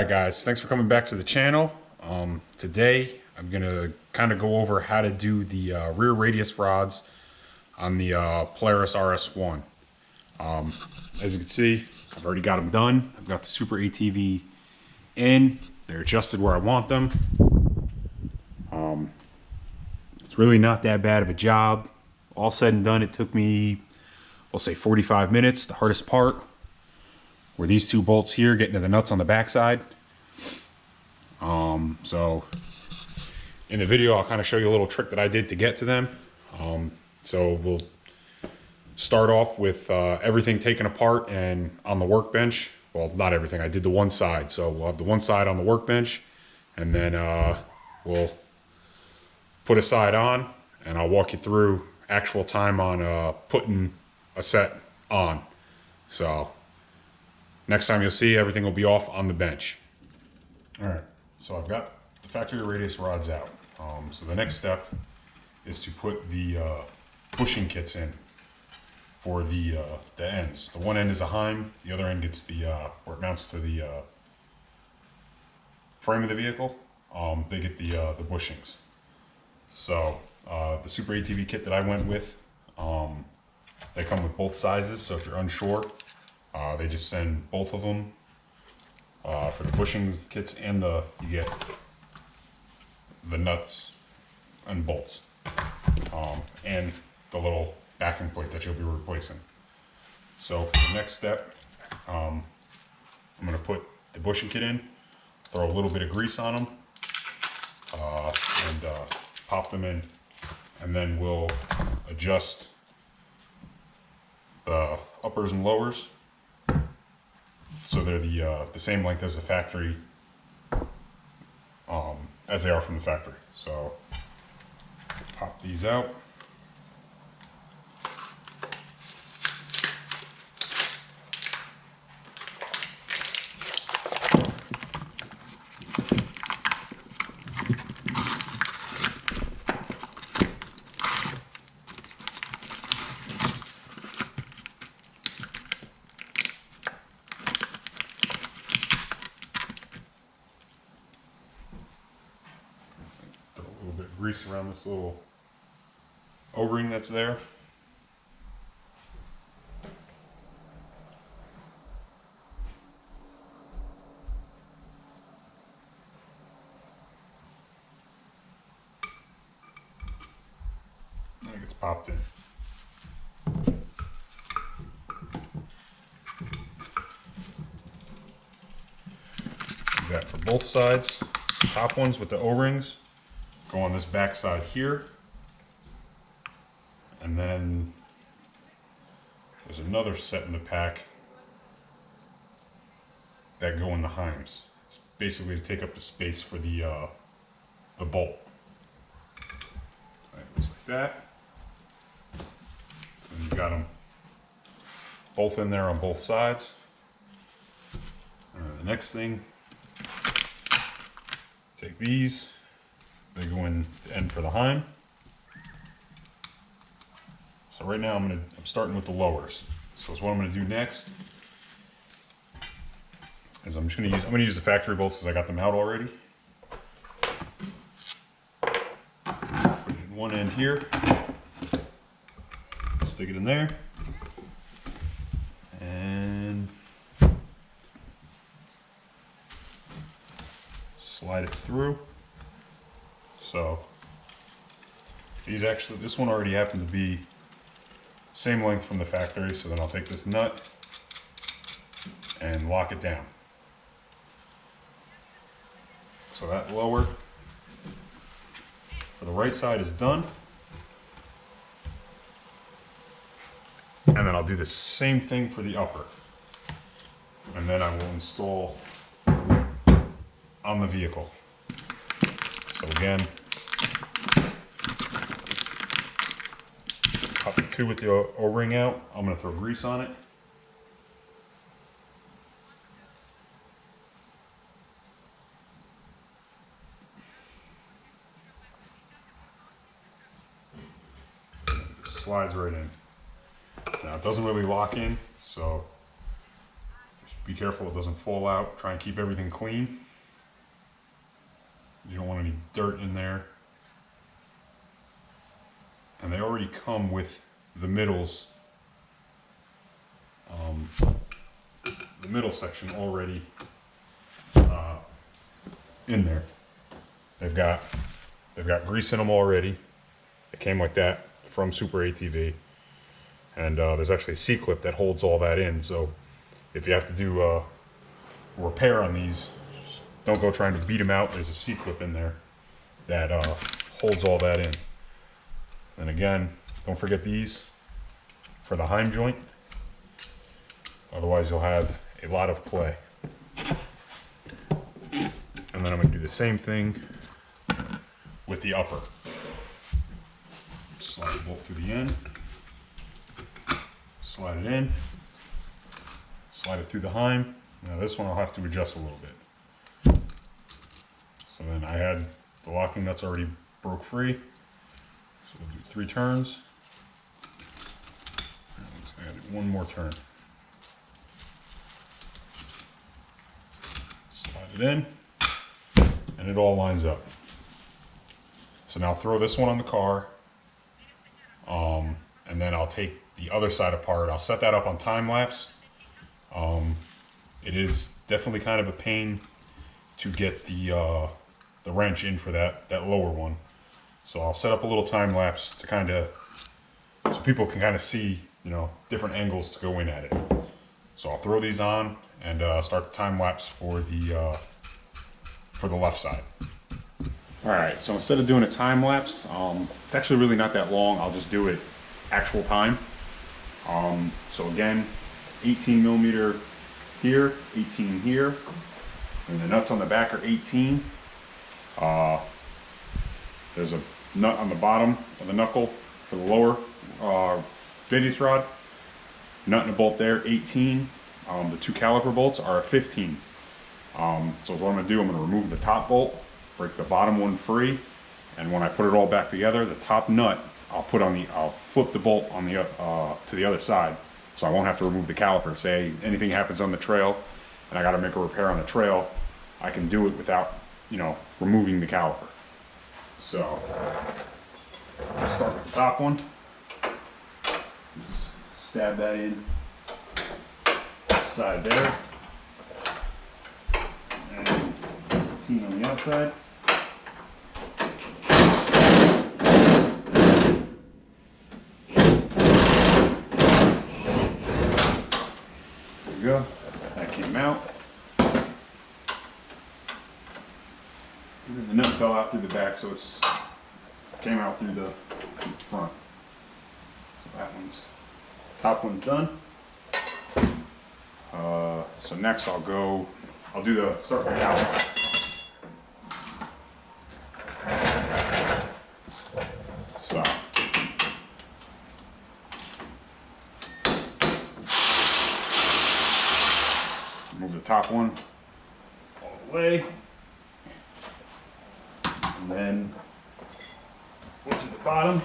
Alright guys, thanks for coming back to the channel. Today I'm going to kind of go over how to do the rear radius rods on the Polaris RS1. As you can see, I've already got them done. I've got the Super ATV in. They're adjusted where I want them. It's really not that bad of a job. All said and done, it took me, we'll say 45 minutes. The hardest part were these two bolts here getting to the nuts on the backside. So in the video, I'll kind of show you a little trick that I did to get to them. So we'll start off with everything taken apart and on the workbench. Well, not everything. I did the one side. So we'll have the one side on the workbench, and then we'll put a side on, and I'll walk you through actual time on putting a set on. So next time you'll see, everything will be off on the bench. All right, so I've got the factory radius rods out. So the next step is to put the bushing kits in for the ends. The one end is a Heim, the other end gets the, where it mounts to the frame of the vehicle. They get the bushings. So the Super ATV kit that I went with, they come with both sizes, so if you're unsure, they just send both of them for the bushing kits, and you get the nuts and bolts, and the little backing plate that you'll be replacing. So for the next step, I'm going to put the bushing kit in, throw a little bit of grease on them, and pop them in, and then we'll adjust the uppers and lowers so they're the same length as the factory, as they are from the factory. So pop these out. Grease around this little O-ring that's there. And it gets popped in. Do that for both sides. The top ones with the O-rings go on this back side here, and then there's another set in the pack that go in the Heims. It's basically to take up the space for the bolt. It looks like that. So you've got them both in there on both sides. The next thing, take these. They go in the end for the Heim. So right now I'm starting with the lowers. So what I'm going to do next is I'm going to use the factory bolts because I got them out already. Put it in one end here. Stick it in there. And slide it through. So these this one already happened to be same length from the factory, so then I'll take this nut and lock it down. So that lower for the right side is done. And then I'll do the same thing for the upper. And then I will install on the vehicle. So again, pop the two with the O-ring out. I'm going to throw grease on it. It slides right in. Now it doesn't really lock in, so just be careful it doesn't fall out. Try and keep everything clean. You don't want any dirt in there. And they already come with the middles, the middle section already in there. They've got grease in them already. It came like that from Super ATV, and there's actually a C-clip that holds all that in. So if you have to do a repair on these, just don't go trying to beat them out. There's a C-clip in there that holds all that in. And again, don't forget these for the heim joint. Otherwise, you'll have a lot of play. And then I'm going to do the same thing with the upper. Slide the bolt through the end. Slide it in. Slide it through the heim. Now this one I'll have to adjust a little bit. So then I had the locking nuts already broke free. So we'll do 3 turns. I gotta do one more turn. Slide it in, and it all lines up. So now throw this one on the car, and then I'll take the other side apart. I'll set that up on time lapse. It is definitely kind of a pain to get the wrench in for that lower one. So I'll set up a little time lapse to kind of, so people can kind of see, you know, different angles to go in at it. So I'll throw these on and start the time lapse for the left side. All right, so instead of doing a time lapse, it's actually really not that long. I'll just do it actual time. So again, 18 millimeter here, 18 here, and the nuts on the back are 18. There's a nut on the bottom of the knuckle for the lower radius rod. Nut and a bolt there, 18. The 2 caliper bolts are a 15. So what I'm going to do, I'm going to remove the top bolt, break the bottom one free, and when I put it all back together, the top nut I'll flip the bolt on the to the other side, so I won't have to remove the caliper. Say anything happens on the trail, and I got to make a repair on the trail, I can do it without, you know, removing the caliper. So I'll start with the top one. Just stab that in, side there, and 18 on the outside. There we go. That came out. And then the nut fell out through the back, so it came out through the front. So that top one's done. So next I'll do the start with the caliper. So move the top one all the way, and then go to the bottom.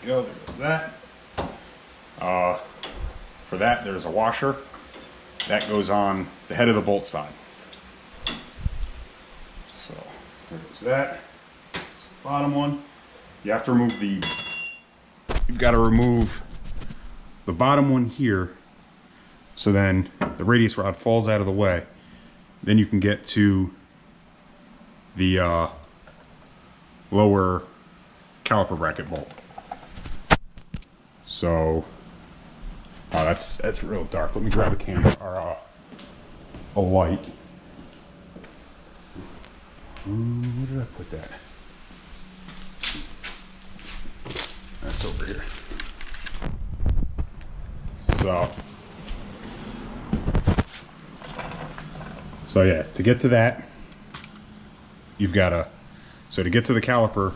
There goes that. For that, there's a washer that goes on the head of the bolt side. So there goes that. It's the bottom one. You have to remove you've got to remove the bottom one here, so then the radius rod falls out of the way. Then you can get to the lower caliper bracket bolt. So, oh, that's real dark. Let me grab a camera or a light. Where did I put that? That's over here. So yeah, to get to that, you've got to. So to get to the caliper,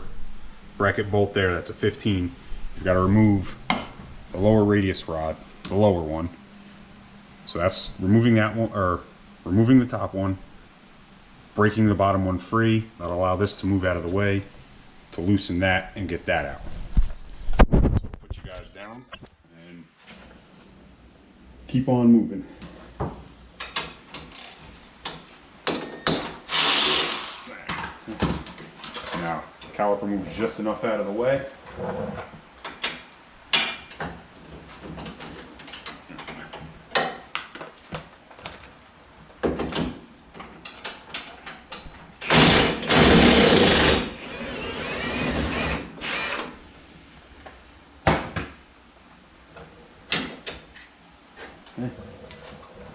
bracket bolt there, that's a 15. You've got to remove the lower radius rod, the lower one. So that's removing that one, or removing the top one, breaking the bottom one free. That'll allow this to move out of the way to loosen that and get that out. So we'll put you guys down and keep on moving. Now, caliper moves just enough out of the way.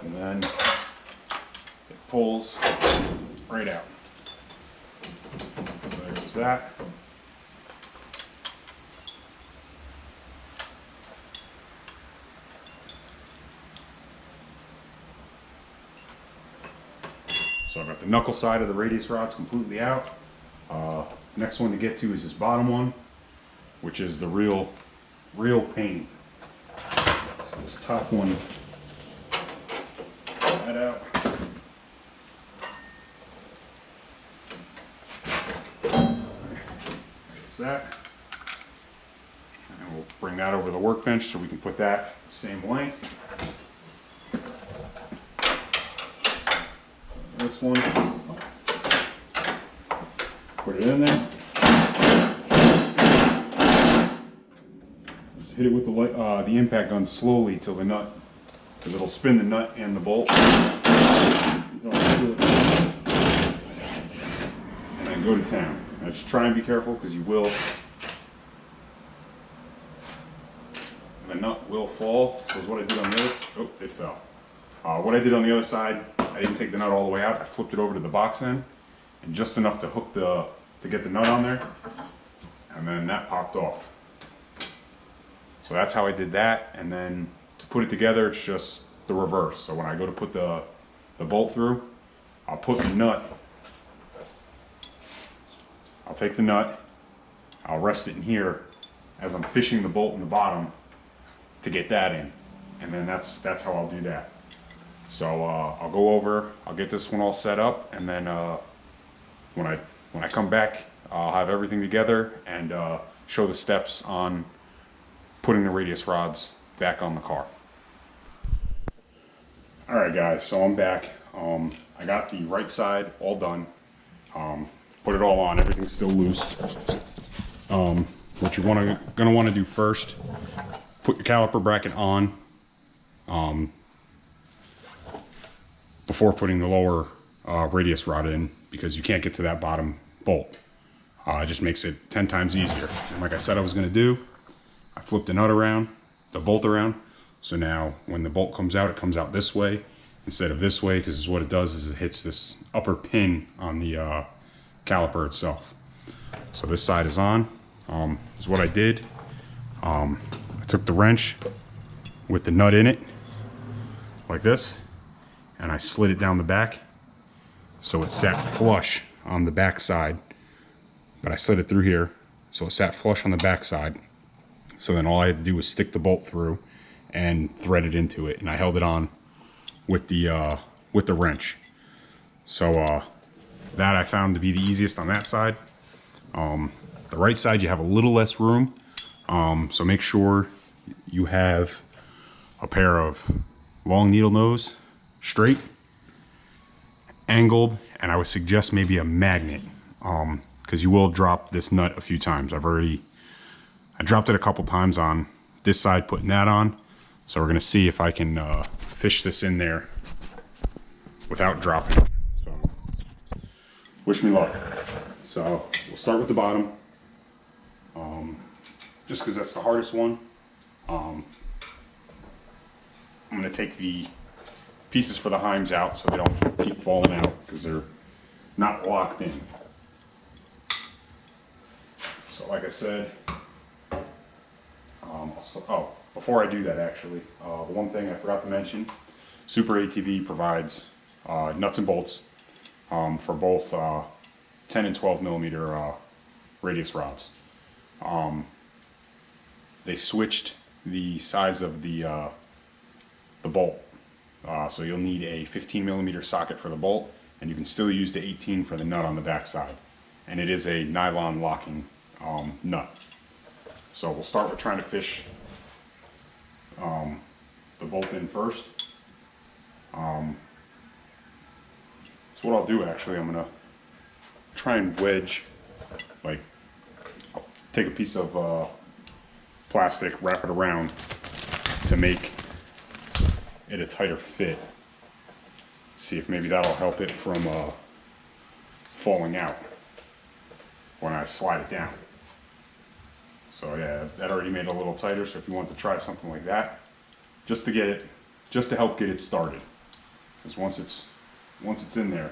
And then it pulls right out. So there goes that. So I've got the knuckle side of the radius rods completely out. Next one to get to is this bottom one, which is the real pain. So this top one, pull that out. There's that. And we'll bring that over the workbench so we can put that the same length. This one, put it in there. Just hit it with the impact gun slowly till the nut, because it'll spin the nut and the bolt. And then go to town. Now just try and be careful because you will. The nut will fall. So is what I did on the other. Oh, it fell. What I did on the other side, I didn't take the nut all the way out. I flipped it over to the box end, and just enough to hook to get the nut on there, and then that popped off. So that's how I did that. And then to put it together, it's just the reverse. So when I go to put the bolt through, I'll put the nut. I'll take the nut. I'll rest it in here as I'm fishing the bolt in the bottom to get that in, and then that's how I'll do that. So I'll go over, I'll get this one all set up, and then when I come back, I'll have everything together and show the steps on putting the radius rods back on the car. Alright guys, so I'm back. I got the right side all done. Put it all on, everything's still loose. What you're gonna want to do first, put your caliper bracket on. Before putting the lower radius rod in, because you can't get to that bottom bolt. It just makes it 10 times easier. And like I said I was going to do, I flipped the nut around, the bolt around, so now when the bolt comes out, it comes out this way instead of this way, because what it does is it hits this upper pin on the caliper itself. So this side is on. Is what I did. I took the wrench with the nut in it, like this, and I slid it down the back so it sat flush on the back side, but I slid it through here so it sat flush on the back side. So then all I had to do was stick the bolt through and thread it into it, and I held it on with the wrench. So that I found to be the easiest on that side. The right side you have a little less room, so make sure you have a pair of long needle nose, straight, angled, and I would suggest maybe a magnet, because you will drop this nut a few times. I dropped it a couple times on this side putting that on, so we're gonna see if I can fish this in there without dropping it. So wish me luck. So we'll start with the bottom, just because that's the hardest one. I'm gonna take the pieces for the heims out so they don't keep falling out because they're not locked in. So like I said, before I do that actually, the one thing I forgot to mention, Super ATV provides nuts and bolts for both 10 and 12 millimeter radius rods. they switched the size of the bolt. So you'll need a 15mm socket for the bolt, and you can still use the 18 for the nut on the back side. And it is a nylon locking nut. So we'll start with trying to fish the bolt in first. So what I'll do actually, I'm gonna try and wedge, like, I'll take a piece of plastic, wrap it around to make it a tighter fit. See if maybe that'll help it from falling out when I slide it down. So yeah, that already made it a little tighter. So if you want to try something like that, just to get it, just to help get it started, because once it's in there,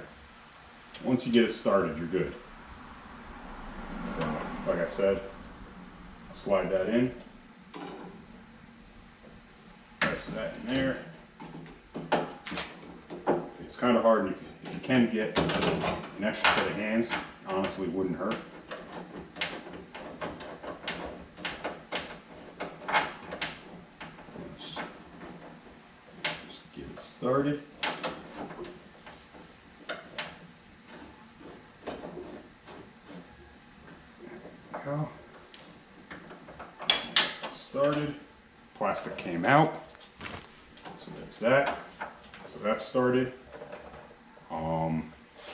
once you get it started, you're good. So like I said, I'll slide that in, press that in there. It's kind of hard. If you can get an extra set of hands, honestly, wouldn't hurt. Just get it started. There we go. Started. Plastic came out. So there's that. So that's started.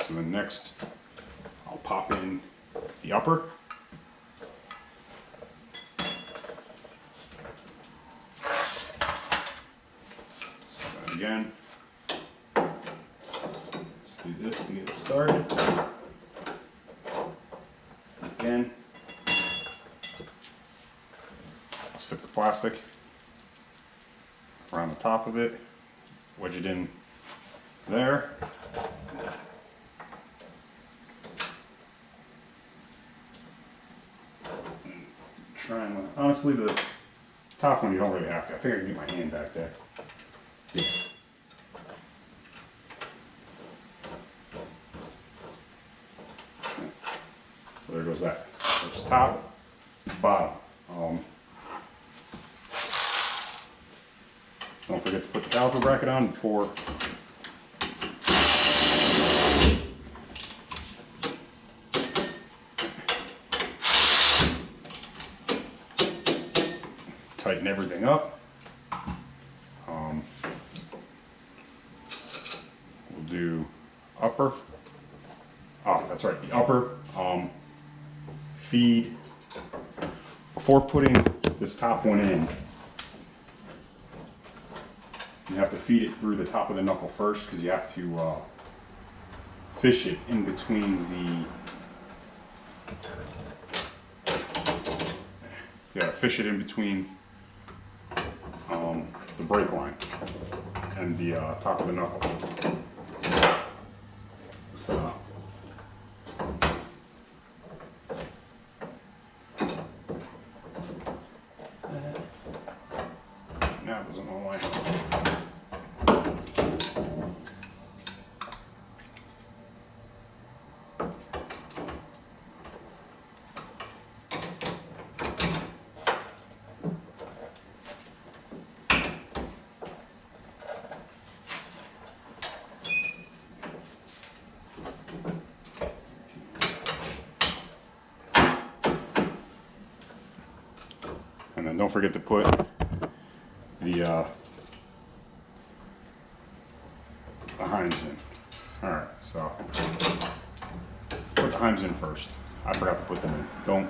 So then next, I'll pop in the upper. So then again, let's do this to get it started. Again, I'll stick the plastic around the top of it, wedge it in there. Try and, honestly, the top one you don't really have to. I think I can get my hand back there. Yeah. So there goes that. There's top, bottom. Don't forget to put the caliper bracket on before tighten everything up. We'll do upper. Oh, that's right, the upper. Feed, before putting this top one in, you have to feed it through the top of the knuckle first, because you have to fish it in between the brake line and the top of the knuckle. So now it doesn't want to line up. And then don't forget to put the heims in. Alright, so put the heims in first. I forgot to put them in.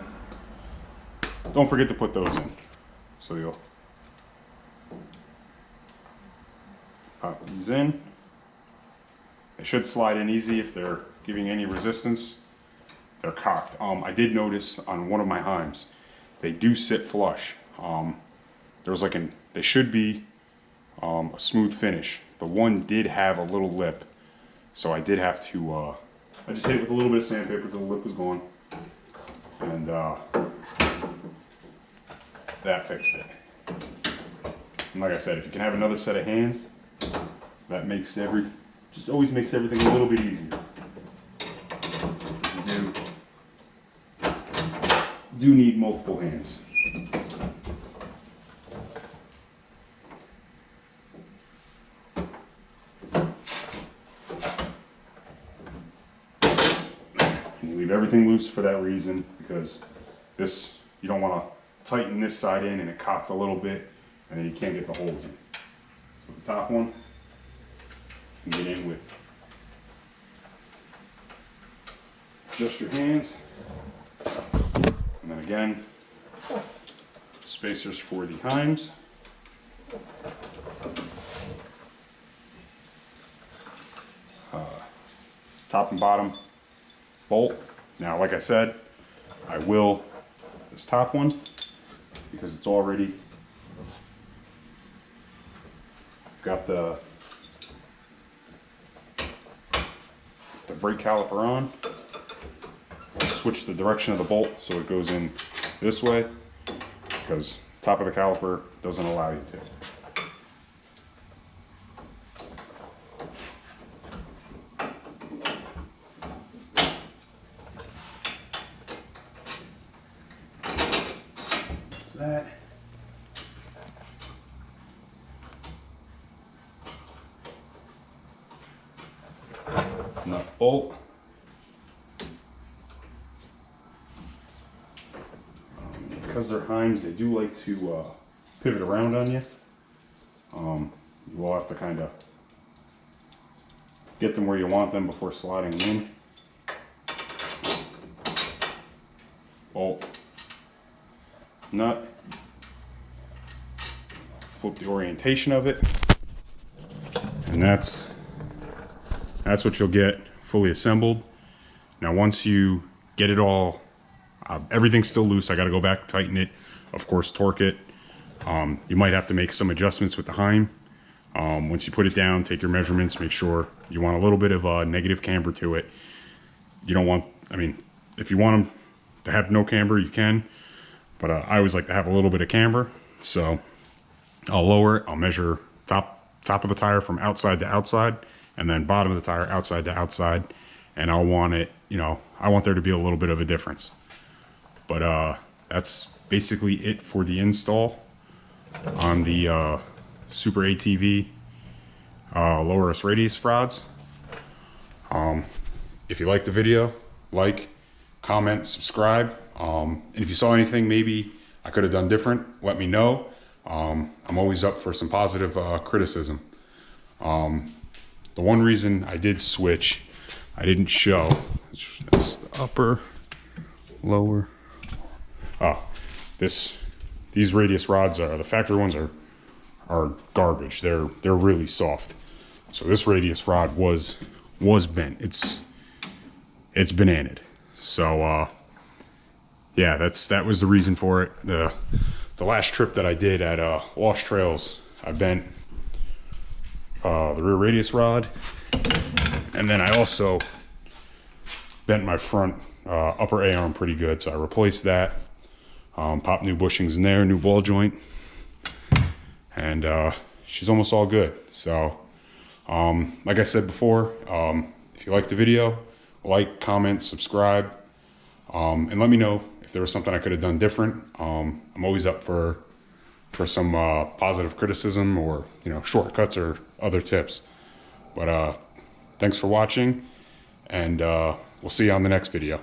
Don't forget to put those in. So you'll pop these in. They should slide in easy if they're giving any resistance. They're cocked. I did notice on one of my heims, they do sit flush. There was like they should be a smooth finish. The one did have a little lip, so I did have to, I just hit it with a little bit of sandpaper until the lip was gone. And that fixed it. And like I said, if you can have another set of hands, that makes just always makes everything a little bit easier. If you do do need multiple hands. You leave everything loose for that reason, because this, you don't want to tighten this side in and it cocked a little bit and then you can't get the holes in. So the top one, you can get in with just your hands. And then again, spacers for the heims. Top and bottom bolt. Now, like I said, I will this top one because it's already got the brake caliper on. I'll switch the direction of the bolt so it goes in this way, because top of the caliper doesn't allow you to. That. Nut bolt. Because they're heims, they do like to pivot around on you. You will have to kind of get them where you want them before sliding them in. Bolt. Nut. Flip the orientation of it, and that's what you'll get fully assembled. Now once you get it all, everything's still loose. I got to go back, tighten it, of course torque it. You might have to make some adjustments with the heim. Once you put it down, take your measurements, make sure you want a little bit of a negative camber to it. You don't want, I mean, if you want them to have no camber, you can, but I always like to have a little bit of camber. So I'll lower it, I'll measure top of the tire from outside to outside, and then bottom of the tire outside to outside, and I'll want it, you know, I want there to be a little bit of a difference. But that's basically it for the install on the Super ATV low RS radius rods. If you liked the video, like, comment, subscribe, and if you saw anything maybe I could have done different, let me know. I'm always up for some positive criticism. The one reason I did switch, I didn't show, it's the upper, lower. These radius rods are, the factory ones are garbage. They're really soft. So this radius rod was bent. It's bananaed. So yeah, that was the reason for it. The last trip that I did at Lost Trails, I bent the rear radius rod, and then I also bent my front upper A-arm pretty good. So I replaced that. Popped new bushings in there, new ball joint, and she's almost all good. So like I said before, if you like the video, like, comment, subscribe, and let me know if there was something I could have done different. I'm always up for some positive criticism, or, you know, shortcuts or other tips. But thanks for watching, and we'll see you on the next video.